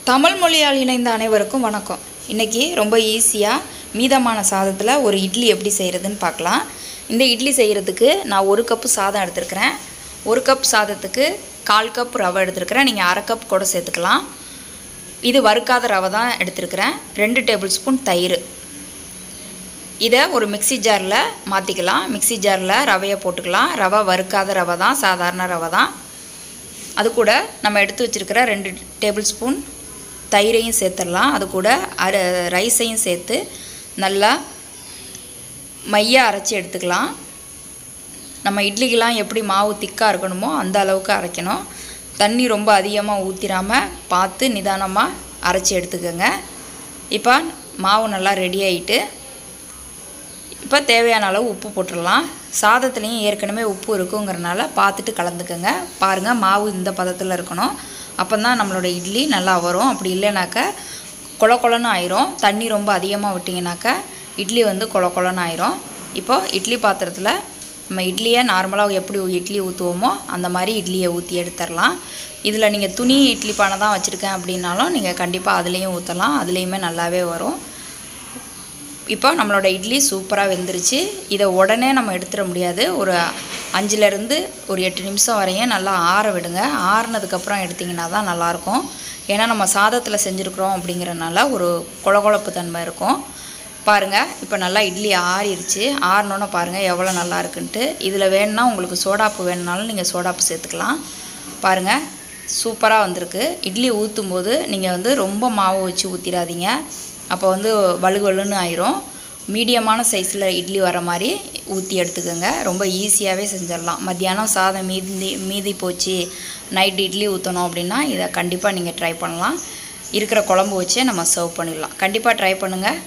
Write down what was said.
தமிழ் மொழியால் இணைந்த அனைவருக்கும் வணக்கம். இன்றைக்கி ரொம்ப ஈஸியாக மீதமான சாதத்தில் ஒரு இட்லி எப்படி செய்கிறதுன்னு பார்க்கலாம். இந்த இட்லி செய்கிறதுக்கு நான் 1 கப்பு சாதம் எடுத்துருக்கிறேன். 1 கப் சாதத்துக்கு 1/4 கப் ரவை எடுத்துருக்கிறேன். நீங்கள் 1/2 கப் கூட சேர்த்துக்கலாம். இது வறுக்காத ரவை தான் எடுத்துருக்கிறேன். 2 டேபிள் ஸ்பூன் தயிர். இதை ஒரு மிக்சி ஜாரில் மாற்றிக்கலாம். மிக்சி ஜாரில் ரவையை போட்டுக்கலாம். ரவை வறுக்காத ரவை தான், சாதாரண ரவை தான். அது கூட நம்ம எடுத்து வச்சுருக்கிற 2 டேபிள் ஸ்பூன் தயிரையும் சேர்த்துடலாம். அது கூட ரைஸையும் சேர்த்து நல்லா மையாக அரைச்சி எடுத்துக்கலாம். நம்ம இட்லிக்கெலாம் எப்படி மாவு திக்காக இருக்கணுமோ அந்த அளவுக்கு அரைக்கணும். தண்ணி ரொம்ப அதிகமாக ஊற்றிடாமல் பார்த்து நிதானமாக அரைச்சி எடுத்துக்கோங்க. இப்போ மாவு நல்லா ரெடி ஆகிட்டு இப்போ தேவையான அளவு உப்பு போட்டுடலாம். சாதத்துலேயும் ஏற்கனவே உப்பு இருக்குங்கிறனால பார்த்துட்டு கலந்துக்கோங்க. பாருங்கள், மாவு இந்த பதத்தில் இருக்கணும். அப்போ தான் நம்மளோட இட்லி நல்லா வரும். அப்படி இல்லைனாக்கா கொல கொலன்னு ஆயிரும். தண்ணி ரொம்ப அதிகமாக விட்டிங்கனாக்கா இட்லி கொல கொலன்னு ஆயிரும். இப்போது இட்லி பாத்திரத்தில் நம்ம இட்லியை நார்மலாக எப்படி இட்லி ஊற்றுவோமோ அந்த மாதிரி இட்லியை ஊற்றி எடுத்துடலாம். இதில் நீங்கள் துணி இட்லி பானை தான் வச்சுருக்கேன் அப்படின்னாலும் நீங்கள் கண்டிப்பாக அதுலேயும் ஊற்றலாம். அதுலேயுமே நல்லாவே வரும். இப்போ நம்மளோட இட்லி சூப்பராக வெந்துருச்சு. இதை உடனே நம்ம எடுத்துட முடியாது. ஒரு 5லேருந்து ஒரு 8 நிமிஷம் வரையும் நல்லா ஆற விடுங்க. ஆறுனதுக்கப்புறம் எடுத்திங்கன்னா தான் நல்லாயிருக்கும். ஏன்னா நம்ம சாதத்தில் செஞ்சுருக்குறோம் அப்படிங்கிறனால ஒரு கொழகொழப்பு தன்மை இருக்கும். பாருங்கள், இப்போ நல்லா இட்லி ஆறிடுச்சு. ஆறினோன்னு பாருங்கள் எவ்வளோ நல்லா இருக்குன்ட்டு. இதில் வேணுன்னா உங்களுக்கு சோடாப்பு வேணுனாலும் நீங்கள் சோடாப்பு சேர்த்துக்கலாம். பாருங்கள், சூப்பராக வந்திருக்கு. இட்லி ஊற்றும் போது நீங்கள் ரொம்ப மாவு வச்சு ஊற்றிடாதீங்க. அப்போ வலுவலுன்னு ஆயிரும். மீடியமான சைஸில் இட்லி வர மாதிரி ஊற்றி எடுத்துக்கோங்க. ரொம்ப ஈஸியாகவே செஞ்சிடலாம். மத்தியானம் சாதம் மீதி போச்சு, நைட் இட்லி ஊற்றணும் அப்படின்னா இதை கண்டிப்பாக நீங்கள் ட்ரை பண்ணலாம். இருக்கிற குழம்பு வச்சே நம்ம சர்வ் பண்ணிடலாம். கண்டிப்பாக ட்ரை பண்ணுங்கள்.